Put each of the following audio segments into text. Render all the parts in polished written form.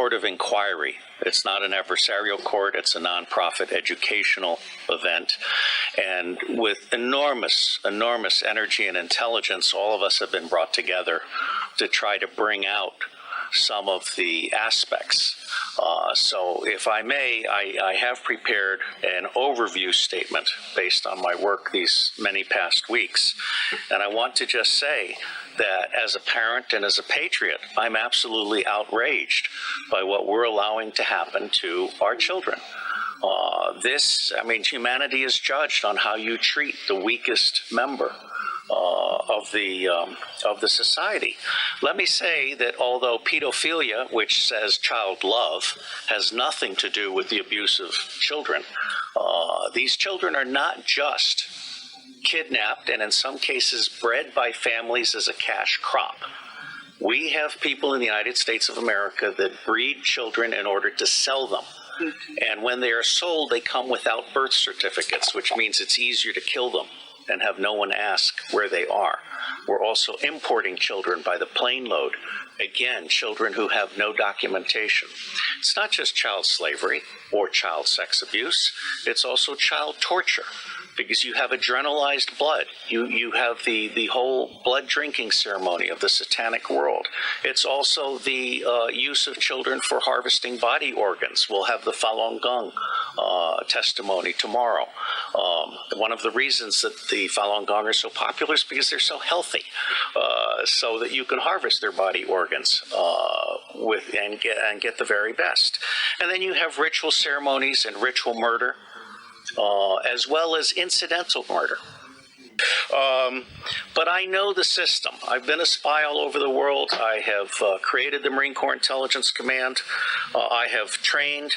court of inquiry. It's not an adversarial court. It's a nonprofit educational event. And with enormous energy and intelligence, all of us have been brought together to try to bring out some of the aspects. So if I may, I have prepared an overview statement based on my work these many past weeks. And I want to just say that as a parent and as a patriot, I'm absolutely outraged by what we're allowing to happen to our children. Humanity is judged on how you treat the weakest member of the society. Let me say that although pedophilia, which says child love, has nothing to do with the abuse of children, these children are not just kidnapped and in some cases bred by families as a cash crop. We have people in the United States of America that breed children in order to sell them. And when they are sold, they come without birth certificates, which means it's easier to kill them and have no one ask where they are. We're also importing children by the plane load. Again, children who have no documentation. It's not just child slavery or child sex abuse. It's also child torture, because you have adrenalized blood. You have the whole blood drinking ceremony of the satanic world. It's also the use of children for harvesting body organs. We'll have the Falun Gong testimony tomorrow. One of the reasons that the Falun Gong are so popular is because they're so healthy, so that you can harvest their body organs and get the very best. And then you have ritual ceremonies and ritual murder, as well as incidental murder. But I know the system. I've been a spy all over the world. I have created the Marine Corps Intelligence Command. I have trained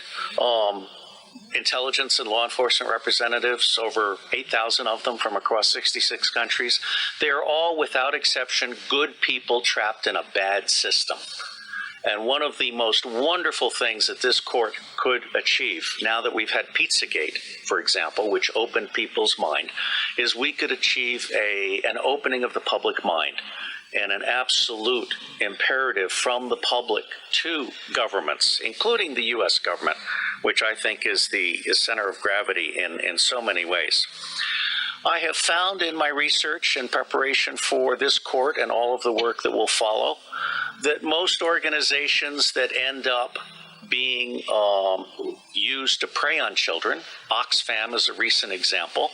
intelligence and law enforcement representatives, over 8,000 of them from across 66 countries. They are all, without exception, good people trapped in a bad system. And one of the most wonderful things that this court could achieve, now that we've had Pizzagate, for example, which opened people's mind, is we could achieve an opening of the public mind and an absolute imperative from the public to governments, including the U.S. government, which I think is the center of gravity in so many ways. I have found in my research and preparation for this court and all of the work that will follow that most organizations that end up being used to prey on children, Oxfam is a recent example,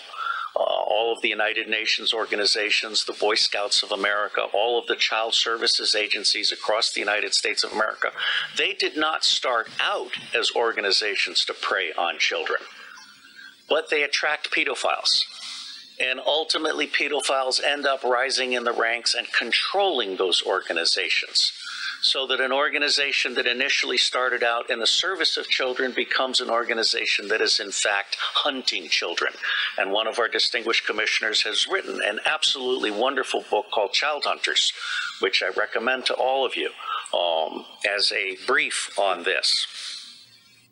all of the United Nations organizations, the Boy Scouts of America, all of the child services agencies across the United States of America, they did not start out as organizations to prey on children, but they attract pedophiles. And ultimately, pedophiles end up rising in the ranks and controlling those organizations, so that an organization that initially started out in the service of children becomes an organization that is, in fact, hunting children. And one of our distinguished commissioners has written an absolutely wonderful book called Child Hunters, which I recommend to all of you as a brief on this.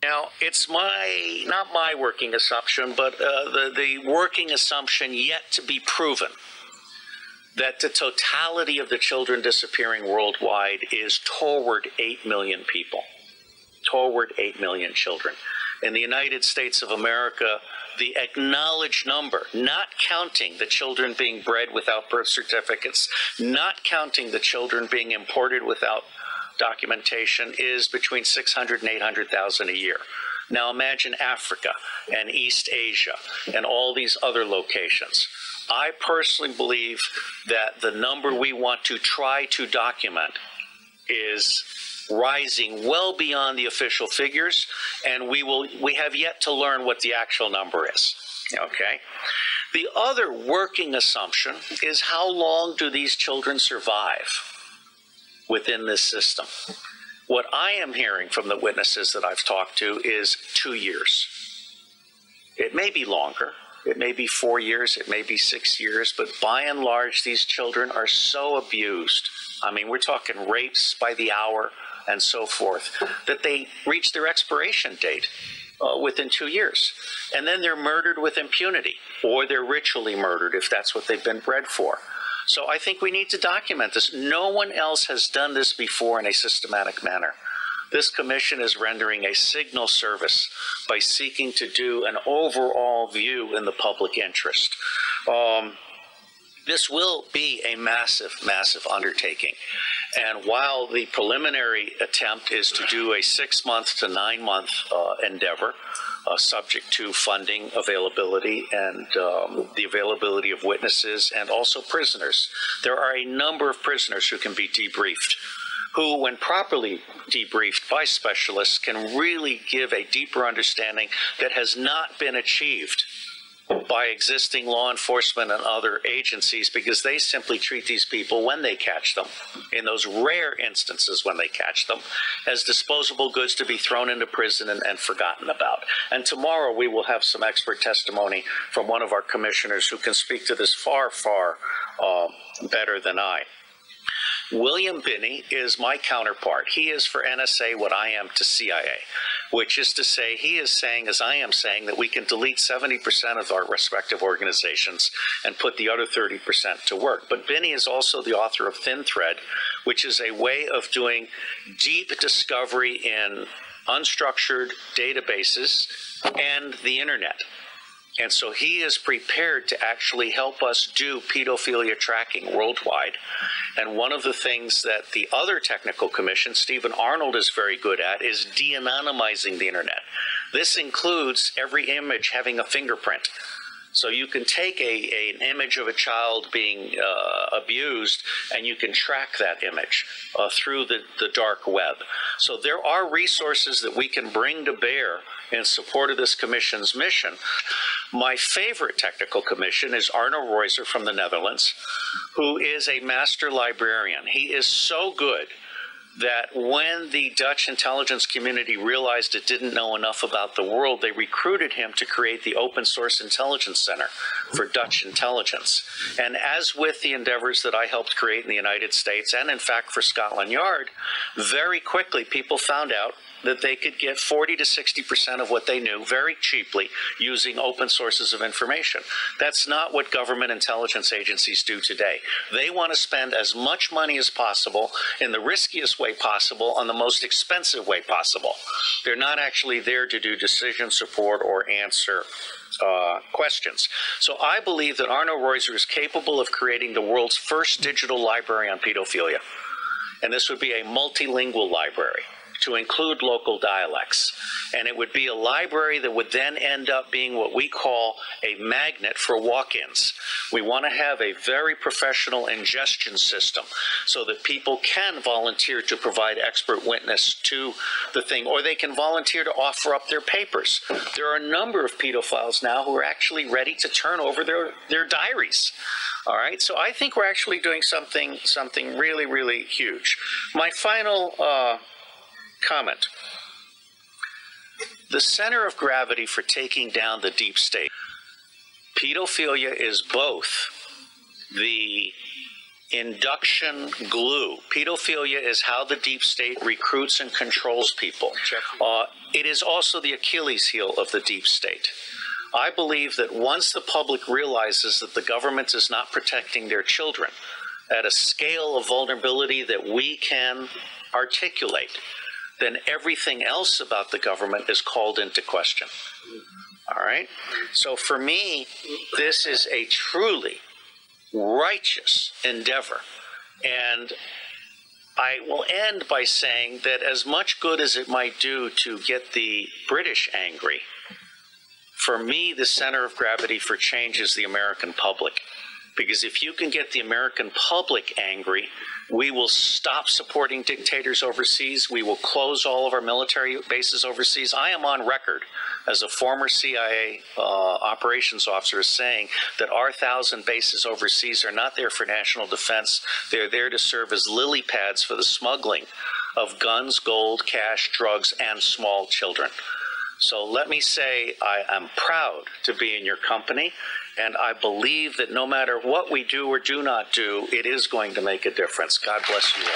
Now, it's not my working assumption, but the working assumption yet to be proven, that the totality of the children disappearing worldwide is toward 8 million people, toward 8 million children. In the United States of America, the acknowledged number, not counting the children being bred without birth certificates, not counting the children being imported without documentation, is between 600 and 800,000 a year. Now imagine Africa and East Asia and all these other locations. I personally believe that the number we want to try to document is rising well beyond the official figures, and we have yet to learn what the actual number is. Okay? The other working assumption is, how long do these children survive within this system? What I am hearing from the witnesses that I've talked to is 2 years. It may be longer. It may be 4 years, it may be 6 years, but by and large, these children are so abused. I mean, we're talking rapes by the hour and so forth, that they reach their expiration date within 2 years. And then they're murdered with impunity, or they're ritually murdered if that's what they've been bred for. So I think we need to document this. No one else has done this before in a systematic manner. This commission is rendering a signal service by seeking to do an overall view in the public interest. This will be a massive, massive undertaking. And while the preliminary attempt is to do a 6-month to 9-month endeavor, subject to funding availability and the availability of witnesses and also prisoners, there are a number of prisoners who can be debriefed, who, when properly debriefed by specialists, can really give a deeper understanding that has not been achieved by existing law enforcement and other agencies, because they simply treat these people, when they catch them, in those rare instances when they catch them, as disposable goods to be thrown into prison and forgotten about. And tomorrow we will have some expert testimony from one of our commissioners who can speak to this far, far better than I. William Binney is my counterpart. He is for NSA what I am to CIA, which is to say, he is saying, as I am saying, that we can delete 70% of our respective organizations and put the other 30% to work. But Binney is also the author of Thin Thread, which is a way of doing deep discovery in unstructured databases and the internet. And so he is prepared to actually help us do pedophilia tracking worldwide. And one of the things that the other technical commission, Stephen Arnold, is very good at is de-anonymizing the internet. This includes every image having a fingerprint. So you can take an image of a child being abused, and you can track that image through the dark web. So there are resources that we can bring to bear in support of this commission's mission. My favorite technical commission is Arno Reuser from the Netherlands, who is a master librarian. He is so good that when the Dutch intelligence community realized it didn't know enough about the world, they recruited him to create the Open Source Intelligence Center for Dutch intelligence. And as with the endeavors that I helped create in the United States, and in fact for Scotland Yard, very quickly people found out that they could get 40 to 60% of what they knew very cheaply using open sources of information. That's not what government intelligence agencies do today. They want to spend as much money as possible in the riskiest way possible on the most expensive way possible. They're not actually there to do decision support or answer questions. So I believe that Arno Reuser is capable of creating the world's first digital library on pedophilia. And this would be a multilingual library to include local dialects. And it would be a library that would then end up being what we call a magnet for walk-ins. We want to have a very professional ingestion system so that people can volunteer to provide expert witness to the thing, or they can volunteer to offer up their papers. There are a number of pedophiles now who are actually ready to turn over their diaries. All right, so I think we're actually doing something really, really huge. My final comment. The center of gravity for taking down the deep state. Pedophilia is both the induction glue. Pedophilia is how the deep state recruits and controls people. It is also the Achilles heel of the deep state. I believe that once the public realizes that the government is not protecting their children at a scale of vulnerability that we can articulate, then everything else about the government is called into question. All right? So for me, this is a truly righteous endeavor. And I will end by saying that as much good as it might do to get the British angry, for me, the center of gravity for change is the American public. Because if you can get the American public angry, we will stop supporting dictators overseas. We will close all of our military bases overseas. I am on record as a former CIA operations officer saying that our 1,000 bases overseas are not there for national defense. They're there to serve as lily pads for the smuggling of guns, gold, cash, drugs, and small children. So let me say I am proud to be in your company. And I believe that no matter what we do or do not do, it is going to make a difference. God bless you all.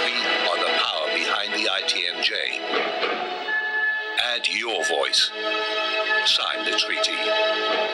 We are the power behind the ITNJ. Add your voice. Signed, the treaty.